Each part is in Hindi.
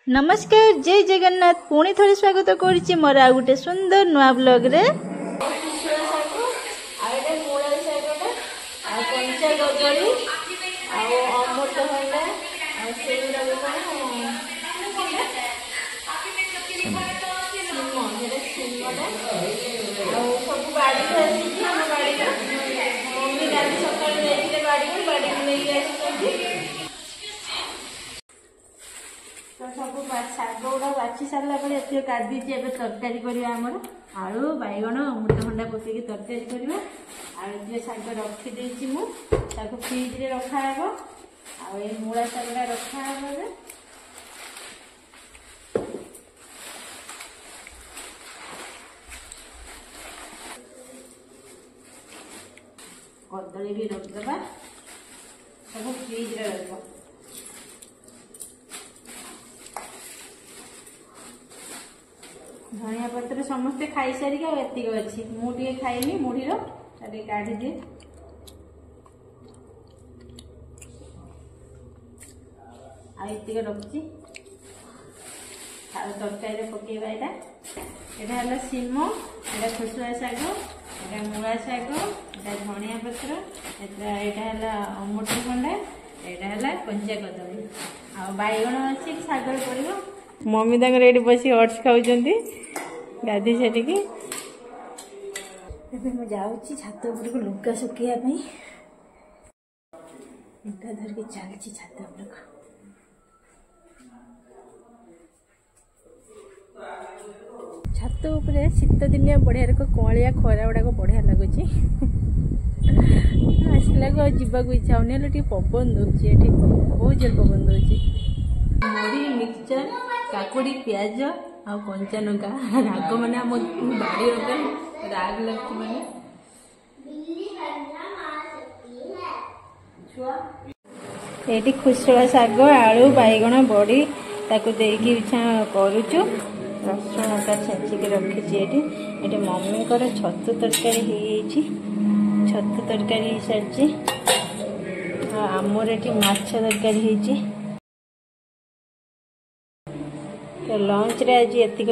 नमस्कार जय जगन्नाथ पुणी थोड़े स्वागत करुच्ची मोर आ गोटे सुंदर नुआ ब्लॉग रे सब शाग गुड़ा बाछी सारा पर काट दीजिए एवं तरकारी करवा आमर आलू बैगण अमृतभंडा पकईकि तरकारी करवा आगे शाग रखीदी मुझे फ्रिज रे रखा हे मूला शागटा रखा हे कदली भी रखिदे सब फ्रिज रे रख धनिया पत्र समस्ते खाई सारिक एति अच्छी मुझे खाइनी मुढ़ीर काढ़ी दिए आती रखी तरकारी पकेबा यहाँ सीम यहाँ खुसुआ शाग यहाँ मूला शाग यहाँ धनिया पत्र यहाँ अमृतभंडा यहाँ कंचा कदली आ बैगण अच्छी शाग पड़ो मम्मी तक ये बस अट्स खाऊँ गाधी सारिकी मुझे छात उपर को लुगा सुखापी लुगा धरिकी चलती छात उपर छात उपर शीत दिनिया बढ़िया कलिया खरा गुड़ाक बढ़िया लगुच आसला जावाक इच्छा होनी पवन दौर बहुत जोर पवन दौर मुढ़ी मिक्सचर काकुड़ी प्याज आ कंचा लंका राग मैंने आम बाड़ी राग लगती मैंने ये खुसुआ शाग आलू बैगण बड़ी ताकू देकी करुचु रसुण अदा छेचिक रखी ये मम्मी छतु तरकारी छतु तरकारी सारी आमर ये माछ तरकारी तो लंच रे आज एतिक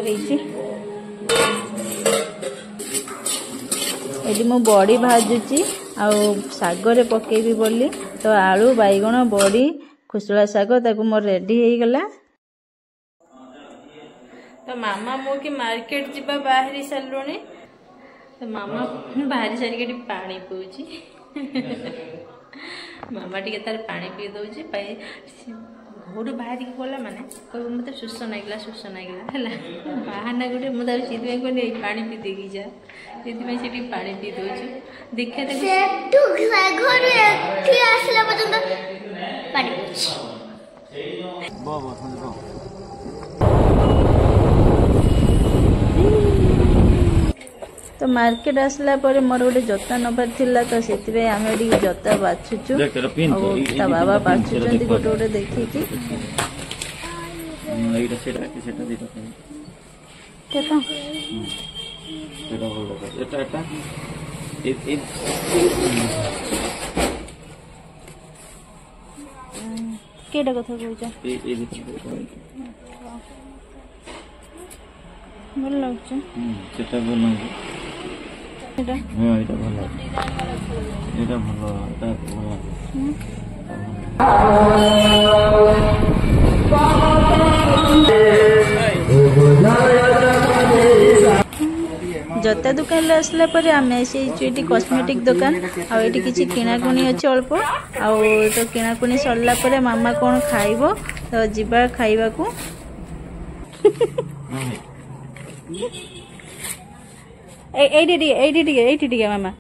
ये मु बड़ी भाजुची आगरे पकेबी बोली तो आलू बैगण बड़ी खुसुआ शाग ताकू मोर रेडी हो गला तो मामा मो कि मार्केट जीवा बाहरी सारूनी तो मामा बाहरी सारिक पानी पीऊँगी मामा टी तार पानी पी दौर घर बाहर की गला माने कह मत सुस नागिला है बाहाना गोटे मुझे कहनी पानी पी देगी जा से पानी पी दौर देखा तो मार्केट आसला पर मोर गोटे जता नबार थिला तो से आम जता बाछुचु बाबा बाछुचंती गोटे गोटे देखिकी केटा कथा कहूँ भल लगे जता दुकान आसला पर आम से कॉस्मेटिक दुकान आठी किसी किणाकुणी अच्छे अल्प तो किणाकुणी सरला पर मामा कौन खाइबो तो जीवा खाइबा को एटी मामा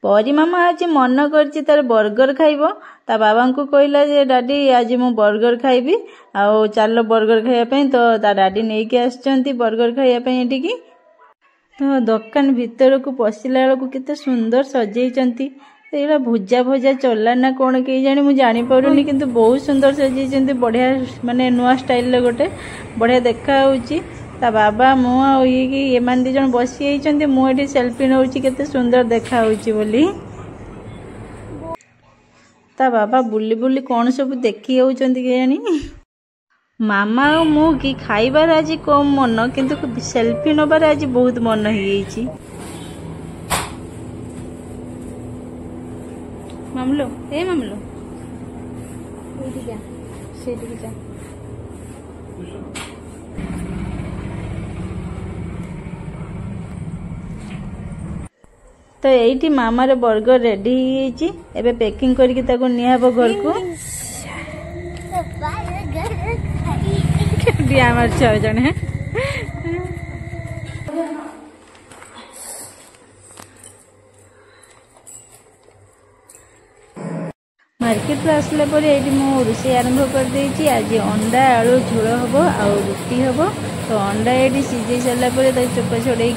परी मामा आज मन कर तार बर्गर खाइबो ता बाबा को कहला जे डाडी आज मु बर्गर खाइबी आ चलो बर्गर खाइबा तो ता डाडी नेकी आछंती बर्गर खाइबा एटिकी तो दुकान भीतर को पशिला बेलू केते सुंदर सजेइचंती तो ये भुजा भुजा चला ना कौन कहीं जानी मुझे जानी पारुनी किंतु बहुत सुंदर सजेइचंती बढ़िया माने नुआ स्टाइल रे गोटे बढ़िया देखा होउची ता बाबा मु ये कि ये मान दी जन बसी आइचंती मु एठी सेल्फी नउची केते सुंदर देखा होउची बोली ता बाबा बुली बुली कौन सब देखी होउचंती के जानी मामा और मु कि खाइबार आज कम मन किंतु सेल्फी नबार आज बहुत मन हो मामलो ए मामलो जा तो यही मामार बर्गर रेडी एबे पैकिंग करके ताको नियाबो घर को आमार छुआ जने मार्केट रू आसला पर ये मो रोषे आरंभ कर देछि। आज अंडा आलू झोल हम आउ रुटी हम। तो अंडा ये सीझे सारापर चोपा छड़े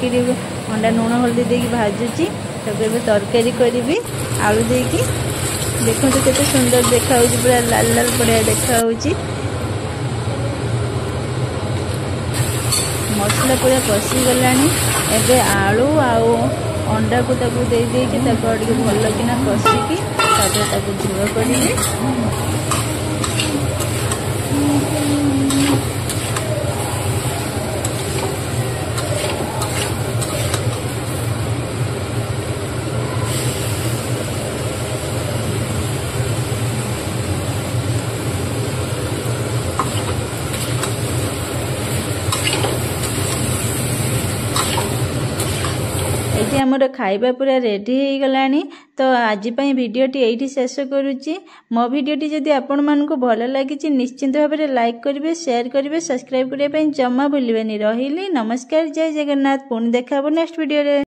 अंडा लुण हल्दी देकी भाजुची तो तरकारी करी आलू देकी देखो तो केते सुंदर देखा पूरा लाल लाल बढ़िया देखा मसला पूरा कषि गलानी। एबे आलू आउ अंडा को ताकू दे देकी भल किना कषिकी ताकू झोल करी ये आमर खाइबा पूरा रेडी हो गलानी। तो आज भिडियोटी यही शेष करुच्ची। मो भिडियोटी जदि आपण मानकु भल लगी निश्चिंत भाव में लाइक करेंगे, शेयर करेंगे, सब्सक्राइब करने जमा भूलिबेनी। रहिली नमस्कार, जय जगन्नाथ। पुणी देखा नेक्स्ट वीडियो रे।